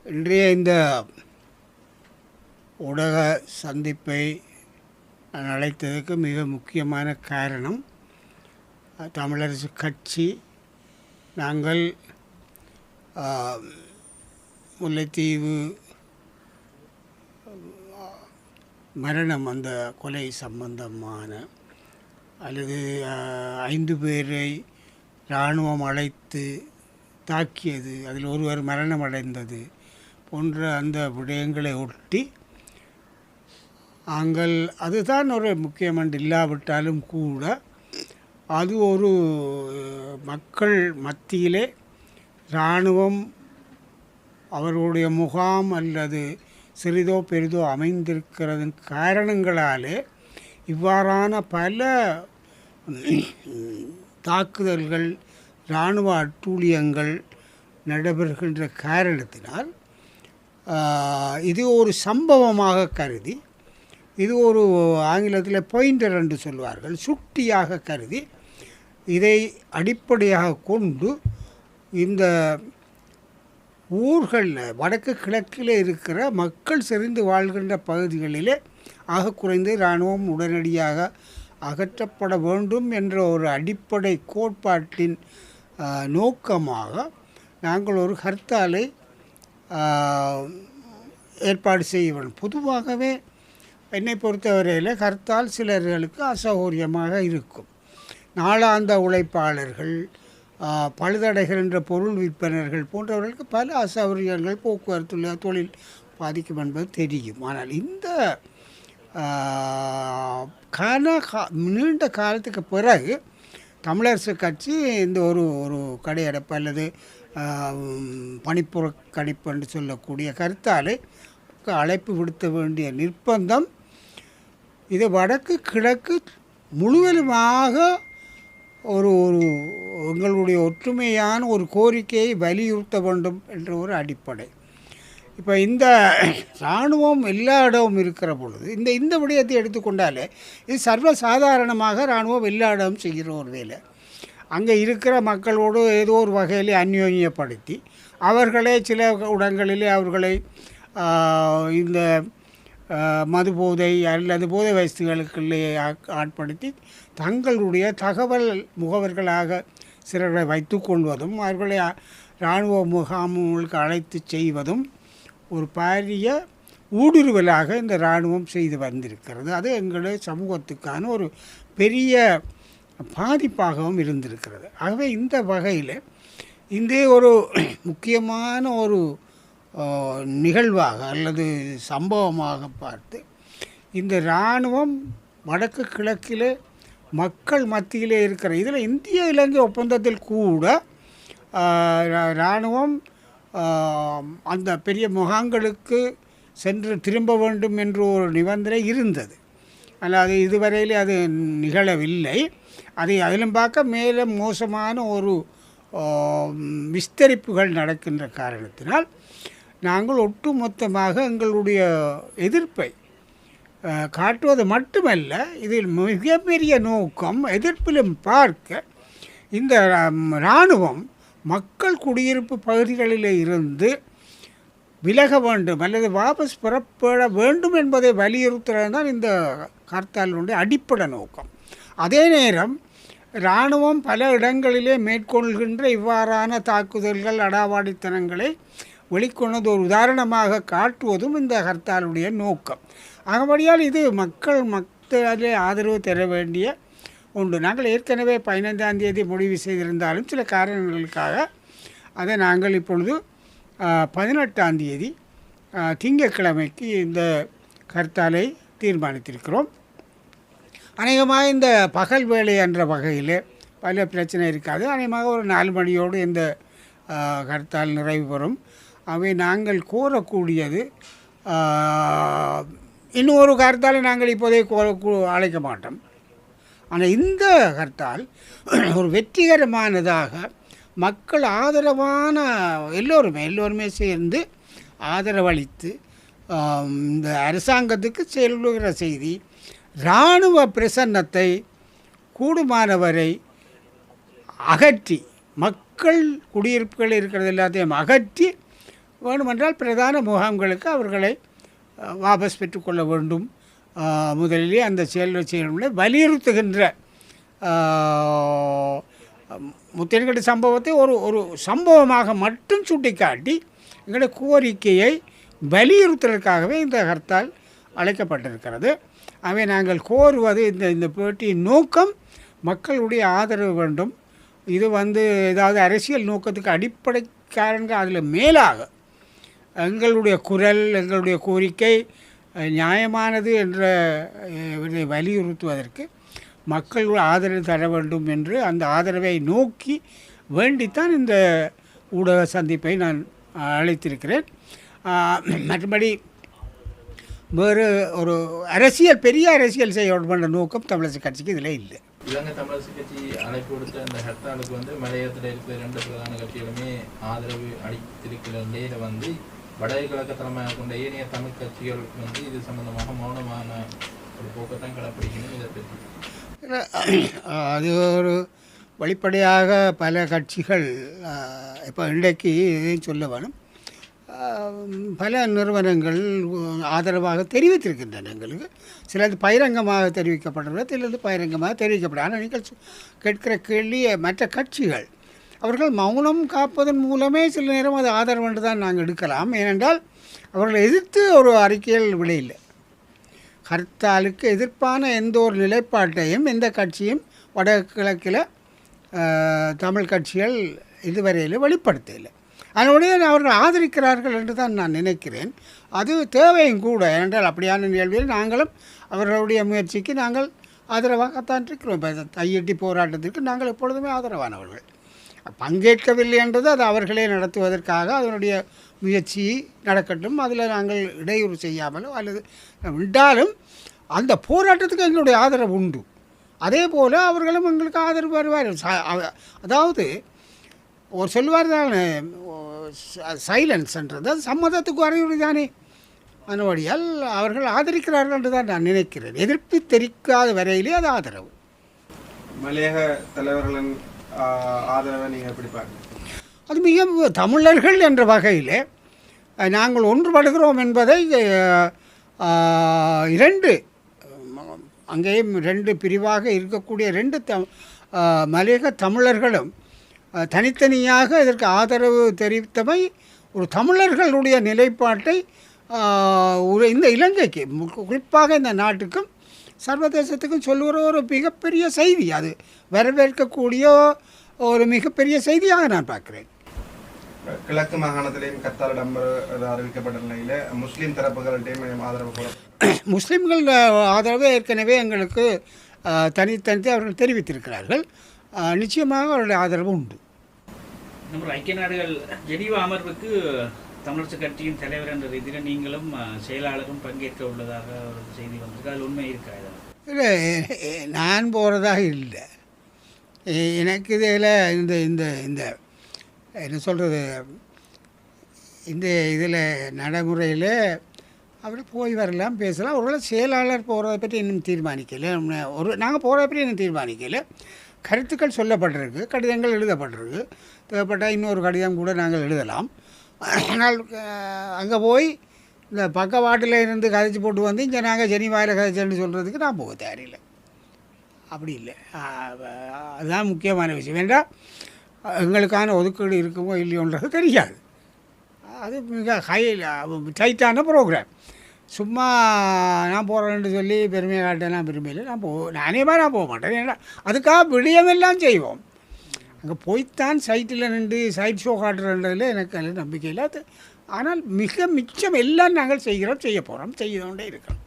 இன்றைய இந்த ஊடக சந்திப்பை நான் அழைத்ததுக்கு மிக முக்கியமான காரணம், தமிழரசு கட்சி நாங்கள் முல்லைத்தீவு மரணம், அந்த கொலை சம்பந்தமான அல்லது 5 பேரை இராணுவம் அழைத்து தாக்கியது, அதில் ஒருவர் மரணம் அடைந்தது போன்ற அந்த விடயங்களை ஒட்டி நாங்கள், அதுதான் ஒரு முக்கியமன்று இல்லாவிட்டாலும் கூட, அது ஒரு மக்கள் மத்தியிலே இராணுவம் அவர்களுடைய முகாம் அல்லது சிறிதோ பெரிதோ அமைந்திருக்கிறதன் காரணங்களாலே இவ்வாறான பல தாக்குதல்கள், இராணுவ அட்டூழியங்கள் நடைபெறுகின்ற காரணத்தினால் இது ஒரு சம்பவமாக கருதி, இது ஒரு ஆங்கிலத்தில் பாயிண்டர் என்று சொல்வார்கள், சுட்டியாக கருதி, இதை அடிப்படையாக கொண்டு இந்த ஊர்களில் வடக்கு கிழக்கில் இருக்கிற மக்கள் செறிந்து வாழ்கின்ற பகுதிகளிலே ஆக குறைந்து இராணுவம் உடனடியாக அகற்றப்பட வேண்டும் என்ற ஒரு அடிப்படை கோட்பாட்டின் நோக்கமாக நாங்கள் ஒரு ஹர்த்தாலை ஏற்பாடு செய்ய வேண்டும். பொதுவாகவே என்னை பொறுத்தவரையில் ஹர்த்தால் சிலர்களுக்கு அசௌகரியமாக இருக்கும். நாளாந்த உழைப்பாளர்கள், பழுதடைகள் என்ற பொருள் விற்பனர்கள் போன்றவர்களுக்கு பல அசௌகரியங்கள், போக்குவரத்து தொழில் பாதிக்கும் என்பது தெரியும். ஆனால் இந்த நீண்ட காலத்துக்கு பிறகு தமிழரசு கட்சி இந்த ஒரு கடையடைப்பு அல்லது பணிப்புறக்கணிப்பு என்று சொல்லக்கூடிய கருத்தாலை அழைப்பு விடுத்த வேண்டிய நிர்பந்தம், இது வடக்கு கிழக்கு முழுவதுமாக ஒரு எங்களுடைய ஒற்றுமையான ஒரு கோரிக்கையை வலியுறுத்த வேண்டும் என்ற ஒரு அடிப்படை. இப்போ இந்த இராணுவம் எல்லா இடமும் இருக்கிற பொழுது இந்த விடயத்தை எடுத்துக்கொண்டாலே இது சர்வசாதாரணமாக இராணுவம் எல்லா இடமும் செய்கிற ஒரு வேலை. அங்கே இருக்கிற மக்களோடு ஏதோ ஒரு வகையில் அந்யோன்யப்படுத்தி அவர்களே சில இடங்களிலே அவர்களை இந்த மது போதை அல்லது போதை வயசுகளுக்குள்ளே ஆட்படுத்தி தங்களுடைய தகவல் முகவர்களாக சிலர்களை வைத்து கொள்வதும் அவர்களை இராணுவ முகாம்களுக்கு அழைத்து செய்வதும் ஒரு பாரிய ஊடுருவலாக இந்த இராணுவம் செய்து வந்திருக்கிறது. அது எங்களுடைய சமூகத்துக்கான ஒரு பெரிய பாதிப்பாகவும் இருந்திருக்கிறது. ஆகவே இந்த வகையில் இந்த ஒரு முக்கியமான ஒரு நிகழ்வாக அல்லது சம்பவமாக பார்த்து, இந்த இராணுவம் வடக்கு கிழக்கிலே மக்கள் மத்தியிலே இருக்கிற இதில் இந்திய இலங்கை ஒப்பந்தத்தில் கூட இராணுவம் அந்த பெரிய முகாம்களுக்கு சென்று திரும்ப வேண்டும் என்று ஒரு நிபந்தனை இருந்தது. ஆனால் அது இதுவரையிலே அது நிகழவில்லை. அதை அதிலும் பார்க்க மேலே மோசமான ஒரு விஸ்தரிப்புகள் நடக்கின்ற காரணத்தினால் நாங்கள் ஒட்டுமொத்தமாக எங்களுடைய எதிர்ப்பை காட்டுவது மட்டுமல்ல, இதில் மிகப்பெரிய நோக்கம் எதிர்ப்பிலும் பார்க்க இந்த இராணுவம் மக்கள் குடியிருப்பு பகுதிகளில் இருந்து விலக வேண்டும் அல்லது வாபஸ் புறப்பட வேண்டும் என்பதை வலியுறுத்துறது தான் இந்த ஹர்த்தாலினுடைய அடிப்படை நோக்கம். அதே நேரம் இராணுவம் பல இடங்களிலே மேற்கொள்கின்ற இவ்வாறான தாக்குதல்கள், அடாவாடித்தனங்களை வெளிக்கொண்டது ஒரு உதாரணமாக காட்டுவதும் இந்த ஹர்த்தாலுடைய நோக்கம். ஆகபடியால் இது மக்களிலே ஆதரவு தர வேண்டிய ஒன்று. நாங்கள் ஏற்கனவே 15ஆம் தேதி முடிவு செய்திருந்தாலும் சில காரணங்களுக்காக அதை நாங்கள் இப்பொழுது 18ஆம் தேதி திங்கட்கிழமைக்கு இந்த ஹர்த்தாலை தீர்மானித்திருக்கிறோம். அநேகமாக இந்த பகல் வேலை என்ற வகையில் பல பிரச்சனை இருக்காது. அநேகமாக ஒரு 4 மணியோடு இந்த ஹர்த்தால் நிறைவு பெறும். அவை நாங்கள் கோரக்கூடியது, இன்னொரு ஹர்த்தாலை நாங்கள் இப்போதே அழைக்க மாட்டோம். ஆனால் இந்த ஹர்த்தால் ஒரு வெற்றிகரமானதாக மக்கள் ஆதரவான எல்லோருமே சேர்ந்து ஆதரவளித்து இந்த அரசாங்கத்துக்கு செல்லுகிற செய்தி, இராணுவ பிரசன்னத்தை கூடுமானவரை அகற்றி, மக்கள் குடியிருப்புகள் இருக்கிறது எல்லாத்தையும் அகற்றி வேண்டுமென்றால் பிரதான முகாம்களுக்கு அவர்களை வாபஸ் பெற்றுக்கொள்ள வேண்டும். முதலிலே அந்த செயல்களை வலியுறுத்துகின்ற முத்தியன்கட்டு சம்பவத்தை ஒரு சம்பவமாக மட்டும் சுட்டிக்காட்டி எங்களுடைய கோரிக்கையை வலியுறுத்துவதற்காகவே இந்த ஹர்த்தால் அழைக்கப்பட்டிருக்கிறது. ஆகவே நாங்கள் கோருவது இந்த பேட்டியின் நோக்கம் மக்களுடைய ஆதரவு வேண்டும். இது ஏதாவது அரசியல் நோக்கத்துக்கு அடிப்படை காரணங்கள் அதில் மேலாக எங்களுடைய குரல், எங்களுடைய கோரிக்கை நியாயமானது என்ற வலியுறுத்துவதற்கு மக்கள் ஆதரவு தர வேண்டும் என்று அந்த ஆதரவை நோக்கி வேண்டித்தான் இந்த ஊடக சந்திப்பை நான் அழைத்திருக்கிறேன். மற்றபடி வேறு ஒரு பெரிய அரசியல் செய்ய வேண்டுமென்ற நோக்கம் தமிழரசு கட்சிக்கு இதில் இல்லை. இலங்கை தமிழரசு கட்சி அழைப்பு கொடுத்த அந்த ஹர்த்தாலுக்கு மலையத்தில் இருக்கிற 2 பிரதான கட்சிகளுமே ஆதரவு அளித்திருக்கிற நிலையில் வடகிழக்கு தலைமையாக கொண்ட ஏனைய தமிழ் கட்சிகளுக்கு இது சம்பந்தமாக மௌனமான ஒரு போக்கத்தான் கடைப்பிடிக்கணும். இதை பற்றி அது ஒரு வெளிப்படையாக பல கட்சிகள் இப்போ இன்றைக்கு இதையும் சொல்ல வேணும், பல நிறுவனங்கள் ஆதரவாக தெரிவித்திருக்கின்றன. எங்களுக்கு சிலது பகிரங்கமாக தெரிவிக்கப்பட்டுள்ளது, சிலது பகிரங்கமாக தெரிவிக்கப்படும். ஆனால் நீங்கள் கேட்கிற கேள்வி மற்ற கட்சிகள் அவர்கள் மௌனம் காப்பதன் மூலமே சில நேரம் அது ஆதரவு என்று தான் நாங்கள் எடுக்கலாம். ஏனென்றால் அவர்களை எதிர்த்து ஒரு அறிக்கையில் விடையில்லை. ஹர்த்தாலுக்கு எதிர்ப்பான எந்த ஒரு நிலைப்பாட்டையும் எந்த கட்சியும் வடகிழக்கில் தமிழ் கட்சிகள் இதுவரையில் வெளிப்படுத்தவில்லை. அதனுடைய அவர்கள் ஆதரிக்கிறார்கள் என்று தான் நான் நினைக்கிறேன். அது தேவையும் கூட. ஏனென்றால் அப்படியான நிகழ்வில் நாங்களும் அவர்களுடைய முயற்சிக்கு நாங்கள் ஆதரவாகத்தான் இருக்கிறோம். இப்போ தையெட்டி போராட்டத்திற்கு நாங்கள் எப்பொழுதுமே ஆதரவானவர்கள். பங்கேற்கவில்லை என்றது அது அவர்களே நடத்துவதற்காக அதனுடைய முயற்சி நடக்கட்டும். அதில் நாங்கள் இடையூறு செய்யாமலோ அல்லது விட்டாலும் அந்த போராட்டத்துக்கு எங்களுடைய ஆதரவு உண்டு. அதே போல் அவர்களும் எங்களுக்கு ஆதரவு வருவார். அதாவது ஒரு சொல்வார் தான் சைலன்ஸ்ன்றது அது சம்மதத்துக்கு அறிவுரை தானே. அதனுடையால் அவர்கள் ஆதரிக்கிறார்கள் என்று தான் நான் நினைக்கிறேன். எதிர்ப்பு தெரிவிக்காத வரையிலே அது ஆதரவு. மலையக தலைவர்களின் ஆதரவை நீங்கள் எப்படி பார்க்க? அது மிக தமிழர்கள் என்ற வகையில் நாங்கள் ஒன்றுபடுகிறோம் என்பதை 2 அங்கேயும் 2 பிரிவாக இருக்கக்கூடிய 2 மலையக தமிழர்களும் தனித்தனியாக இதற்கு ஆதரவு தெரிவித்தவை ஒரு தமிழர்களுடைய நிலைப்பாட்டை இந்த இலங்கைக்கு குறிப்பாக இந்த நாட்டுக்கும் சர்வதேசத்துக்கும் சொல்லுகிற ஒரு மிகப்பெரிய செய்தி. அது வரவேற்கக்கூடிய ஒரு மிகப்பெரிய செய்தியாக நான் பார்க்குறேன். கிழக்கு மாகாணத்திலேயும் கத்தால் அறிவிக்கப்பட்ட நிலையில் முஸ்லீம் தரப்புகள்கிட்டையும் ஆதரவு முஸ்லீம்கள் ஆதரவு ஏற்கனவே எங்களுக்கு தனித்தனித்து அவர்கள் தெரிவித்திருக்கிறார்கள். நிச்சயமாக அவருடைய ஆதரவு உண்டு. நம்ம ஐக்கிய நாடுகள் ஜெனீவா அமர்வுக்கு தமிழரசு கட்சியின் தலைவர் என்ற ரீதியில் நீங்களும் செயலாளரும் பங்கேற்க உள்ளதாக ஒரு செய்தி வந்திருக்கு. அதில் உண்மை இருக்கா? இல்லை, நான் போகிறதாக இல்லை. எனக்கு இதில் இந்த இந்த இந்த என்ன சொல்கிறது, இந்த இதில் நடைமுறையில் அவர் போய் வரலாம், பேசலாம். ஒருவேளை செயலாளர் போகிறத பற்றி இன்னும் தீர்மானிக்கலை. நாங்கள் போகிறத பற்றி இன்னும் தீர்மானிக்கலை. கருத்துக்கள் சொல்லப்பட்டிருக்கு, கடிதங்கள் எழுதப்பட்டிருக்கு. தேவைப்பட்டால் இன்னொரு கடிதம் கூட நாங்கள் எழுதலாம். ஆனால் அங்கே போய் இந்த பக்கவாட்டில் இருந்து கதைச்சி போட்டு வந்து இங்கே நாங்கள் ஜெனீவாவில் கதைச்சேன்னு சொல்கிறதுக்கு நான் போக தேவையில்லை. அப்படி இல்லை. அதுதான் முக்கியமான விஷயம். வேண்டாம், எங்களுக்கான ஒதுக்கீடு இருக்குமோ இல்லையோன்றது தெரியாது. அது மிக டைட்டான ப்ரோக்ராம். சும்மா நான் போகிறேன்னு சொல்லி பெருமையை காட்டலாம் விரும்பல. நானே நான் போக மாட்டேன். ஏன்னா அதுக்காக விடயமெல்லாம் செய்வோம். அங்கே போய்த்தான் சைட்டில் நின்று சைட் ஷோ காட்டுறதுல எனக்கு அதில் நம்பிக்கை இல்லை. ஆனால் மிச்சம் எல்லாம் நாங்கள் செய்கிறோம், செய்ய போகிறோம், செய்து கொண்டே இருக்கிறோம்.